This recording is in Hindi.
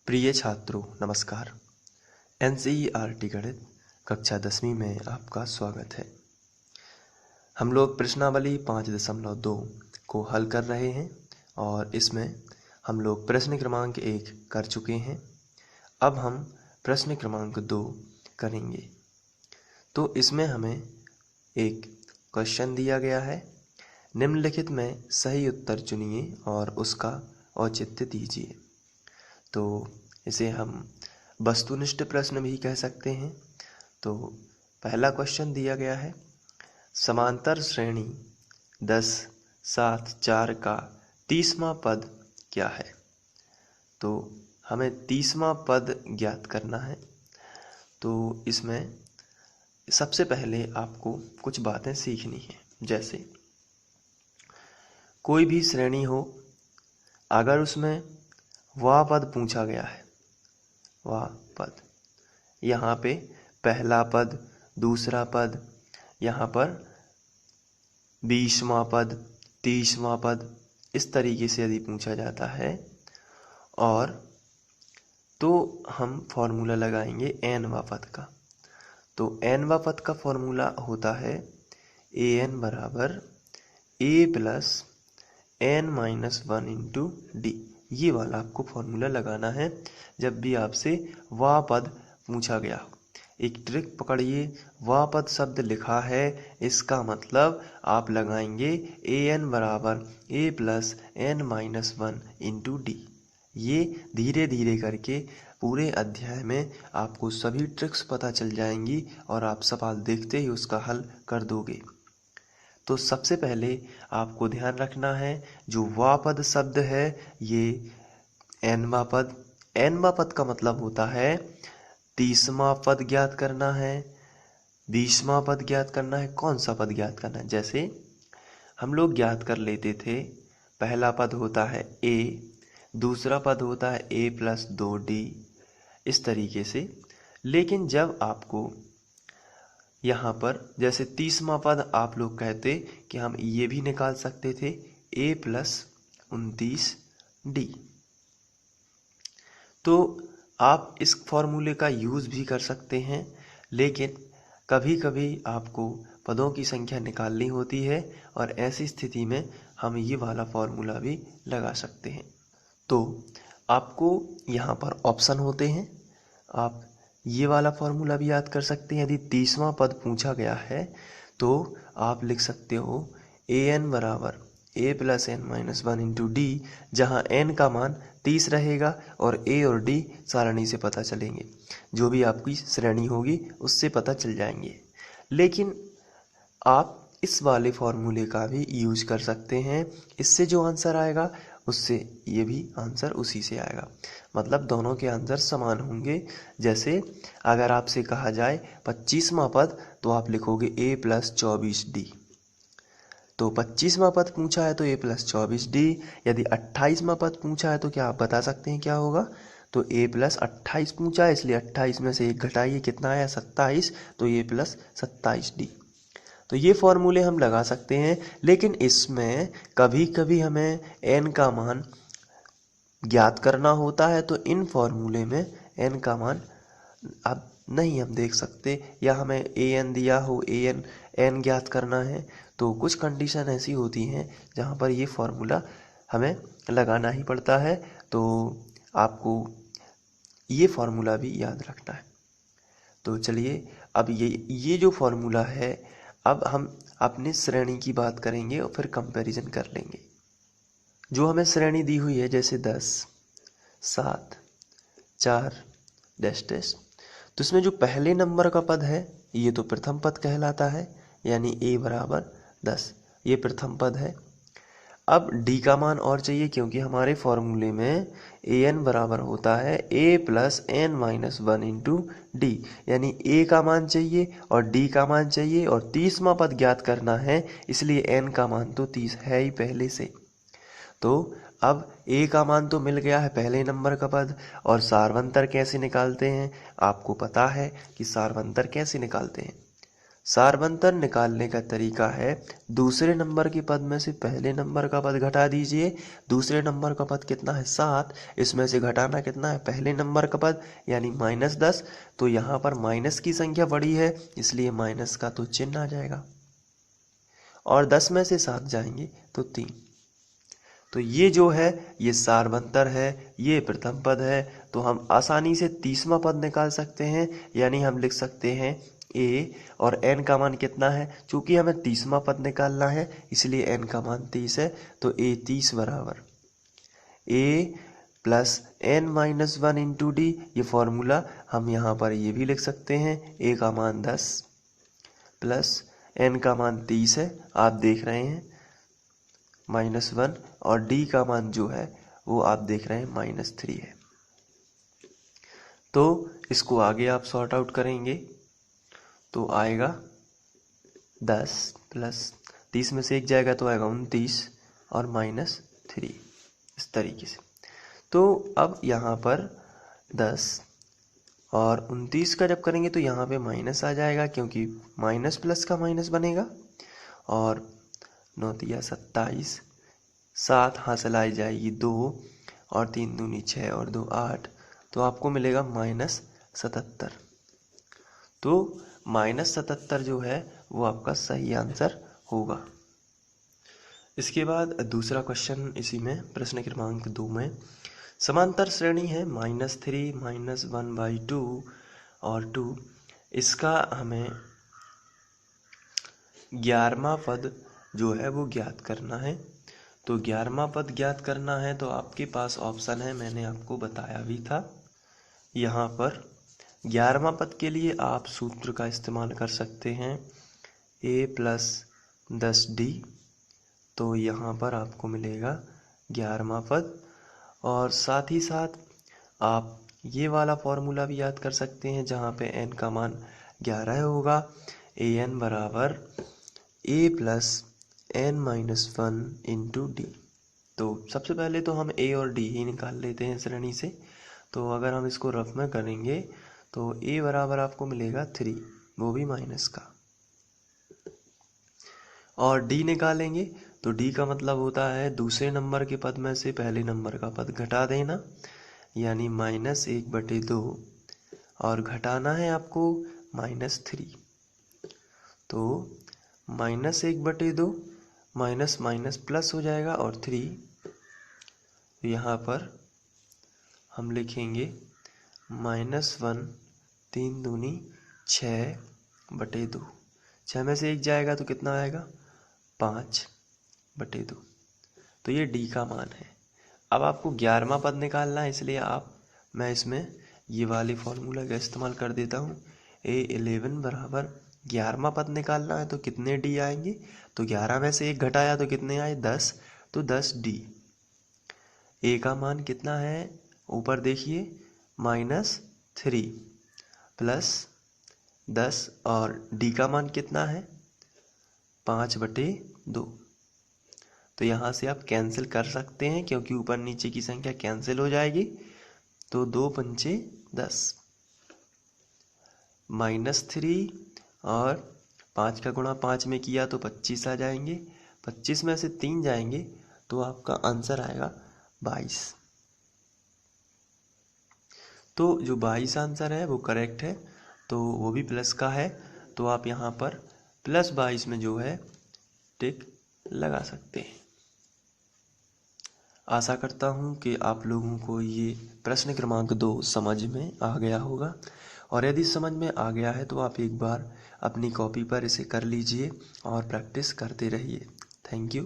प्रिय छात्रों नमस्कार। एनसीईआरटी गणित कक्षा 10वीं में आपका स्वागत है। हम लोग प्रश्नावली 5.2 को हल कर रहे हैं और इसमें हम लोग प्रश्न क्रमांक 1 कर चुके हैं। अब हम प्रश्न क्रमांक 2 करेंगे। तो इसमें हमें एक क्वेश्चन दिया गया है, निम्नलिखित में सही उत्तर चुनिए और उसका औचित्य दीजिए। तो इसे हम वस्तुनिष्ठ प्रश्न भी कह सकते हैं। तो पहला क्वेश्चन दिया गया है, समांतर श्रेणी 10, 7, 4 का 30वां पद क्या है। तो हमें 30वां पद ज्ञात करना है। तो इसमें सबसे पहले आपको कुछ बातें सीखनी है। जैसे कोई भी श्रेणी हो, अगर उसमें वह पद पूछा गया है, वह पद, यहाँ पे पहला पद, दूसरा पद, यहाँ पर 20वां पद, 30वां पद, इस तरीके से यदि पूछा जाता है और तो हम फॉर्मूला लगाएंगे n वां पद का। तो n वां पद का फॉर्मूला होता है an बराबर a plus n-1 into D. ये वाला आपको फॉर्मूला लगाना है जब भी आपसे वह पद पूछा गया हो। एक ट्रिक पकड़िए, वह पद शब्द लिखा है, इसका मतलब आप लगाएंगे an बराबर a plus n-1 into D. ये धीरे धीरे करके पूरे अध्याय में आपको सभी ट्रिक्स पता चल जाएंगी और आप सवाल देखते ही उसका हल कर दोगे। तो सबसे पहले आपको ध्यान रखना है, जो वह पद शब्द है ये n वां पद। n वां पद का मतलब होता है 30वां पद ज्ञात करना है, 20वां पद ज्ञात करना है। कौन सा पद ज्ञात करना है? जैसे हम लोग ज्ञात कर लेते थे, पहला पद होता है a, दूसरा पद होता है a प्लस 2d, इस तरीके से। लेकिन जब आपको यहाँ पर जैसे 30वां पद आप लोग कहते कि हम ये भी निकाल सकते थे a प्लस 29d। तो आप इस फॉर्मूले का यूज़ भी कर सकते हैं, लेकिन कभी कभी आपको पदों की संख्या निकालनी होती है और ऐसी स्थिति में हम ये वाला फॉर्मूला भी लगा सकते हैं। तो आपको यहाँ पर ऑप्शन होते हैं, आप ये वाला फॉर्मूला भी याद कर सकते हैं। यदि 30वां पद पूछा गया है तो आप लिख सकते हो an बराबर a plus n-1 into D, जहाँ n का मान 30 रहेगा और a और d सारणी से पता चलेंगे। जो भी आपकी श्रेणी होगी उससे पता चल जाएंगे। लेकिन आप इस वाले फॉर्मूले का भी यूज कर सकते हैं। इससे जो आंसर आएगा उससे ये भी आंसर उसी से आएगा, मतलब दोनों के आंसर समान होंगे। जैसे अगर आपसे कहा जाए 25वां पद, तो आप लिखोगे a प्लस 24d। तो 25वां पद पूछा है तो a प्लस 24d। यदि 28वां पद पूछा है तो क्या आप बता सकते हैं क्या होगा? तो a प्लस 28 पूछा है, इसलिए 28 में से 1 घटाइए, कितना आया? 27, तो a प्लस 27d। तो ये फॉर्मूले हम लगा सकते हैं। लेकिन इसमें कभी कभी हमें n का मान ज्ञात करना होता है, तो इन फॉर्मूले में n का मान अब नहीं हम देख सकते, या हमें an दिया हो, n ज्ञात करना है, तो कुछ कंडीशन ऐसी होती हैं जहाँ पर ये फॉर्मूला हमें लगाना ही पड़ता है। तो आपको ये फॉर्मूला भी याद रखना है। तो चलिए, अब ये जो फॉर्मूला है, अब हम अपनी श्रेणी की बात करेंगे और फिर कंपैरिजन कर लेंगे। जो हमें श्रेणी दी हुई है, जैसे 10, 7, 4 डैश डैश, तो इसमें जो पहले नंबर का पद है ये तो प्रथम पद कहलाता है, यानी a बराबर 10, ये प्रथम पद है। अब d का मान और चाहिए, क्योंकि हमारे फॉर्मूले में an बराबर होता है a plus n-1 into D, यानी a का मान चाहिए और d का मान चाहिए और 30वां पद ज्ञात करना है, इसलिए n का मान तो 30 है ही पहले से। तो अब a का मान तो मिल गया है, पहले नंबर का पद। और सारवंतर कैसे निकालते हैं? आपको पता है कि सारवंतर कैसे निकालते हैं। सारबंतर निकालने का तरीका है, दूसरे नंबर के पद में से पहले नंबर का पद घटा दीजिए। दूसरे नंबर का पद कितना है 7, इसमें से घटाना कितना है पहले नंबर का पद यानी -10। तो यहाँ पर माइनस की संख्या बड़ी है इसलिए माइनस का तो चिन्ह आ जाएगा और 10 में से 7 जाएंगे तो 3। तो ये जो है ये सारबंतर है, ये प्रथम पद है। तो हम आसानी से 30वां पद निकाल सकते हैं, यानी हम लिख सकते हैं a और n का मान कितना है, चूंकि हमें 30वां पद निकालना है इसलिए n का मान 30 है। तो a 30 बराबर a plus n-1 into D. ये फॉर्मूला हम यहाँ पर ये भी लिख सकते हैं, a का मान 10 प्लस n का मान 30 है, आप देख रहे हैं -1, और d का मान जो है वो आप देख रहे हैं -3 है। तो इसको आगे आप सॉर्ट आउट करेंगे तो आएगा 10 प्लस 30 में से 1 जाएगा तो आएगा 29 और -3, इस तरीके से। तो अब यहाँ पर 10 और 29 का जब करेंगे तो यहाँ पे माइनस आ जाएगा, क्योंकि माइनस प्लस का माइनस बनेगा। और 9 तिया 27, 7 हासिल आ जाएगी 2 और 3 दूनी 6 और 2 8, तो आपको मिलेगा -77। तो -77 जो है वो आपका सही आंसर होगा। इसके बाद दूसरा क्वेश्चन इसी में प्रश्न क्रमांक 2 में, समांतर श्रेणी है -3 -1/2 और 2। इसका हमें 11वां पद जो है वो ज्ञात करना है। तो 11वां पद ज्ञात करना है तो आपके पास ऑप्शन है, मैंने आपको बताया भी था। यहाँ पर 11वां पद के लिए आप सूत्र का इस्तेमाल कर सकते हैं a प्लस 10d। तो यहाँ पर आपको मिलेगा 11वां पद, और साथ ही साथ आप ये वाला फॉर्मूला भी याद कर सकते हैं जहाँ पे n का मान 11 होगा। an बराबर a plus n-1 into D. तो सबसे पहले तो हम a और d ही निकाल लेते हैं श्रेणी से। तो अगर हम इसको रफ में करेंगे तो a बराबर आपको मिलेगा 3, वो भी माइनस का, और d निकालेंगे तो d का मतलब होता है दूसरे नंबर के पद में से पहले नंबर का पद घटा देना, यानी -1/2, और घटाना है आपको -3। तो -1/2 माइनस माइनस प्लस हो जाएगा और 3। यहाँ पर हम लिखेंगे -1, 3 दूनी 6/2, 6 में से 1 जाएगा तो कितना आएगा 5/2। तो ये d का मान है। अब आपको 11वां पद निकालना है, इसलिए मैं इसमें ये वाले फॉर्मूला का इस्तेमाल कर देता हूँ। a11 बराबर 11वां पद निकालना है तो कितने d आएंगे, तो 11 में से 1 घटाया तो कितने आए 10, तो 10d। a का मान कितना है ऊपर देखिए -3 प्लस 10, और d का मान कितना है 5/2। तो यहाँ से आप कैंसिल कर सकते हैं क्योंकि ऊपर नीचे की संख्या कैंसिल हो जाएगी। तो 2 पंचे 10, -3 और 5 का गुणा 5 में किया तो 25 आ जाएंगे। 25 में से 3 जाएंगे तो आपका आंसर आएगा 22। तो जो 22 आंसर है वो करेक्ट है, तो वो भी प्लस का है। तो आप यहाँ पर +22 में जो है टिक लगा सकते हैं। आशा करता हूँ कि आप लोगों को ये प्रश्न क्रमांक 2 समझ में आ गया होगा, और यदि समझ में आ गया है तो आप एक बार अपनी कॉपी पर इसे कर लीजिए और प्रैक्टिस करते रहिए। Thank you.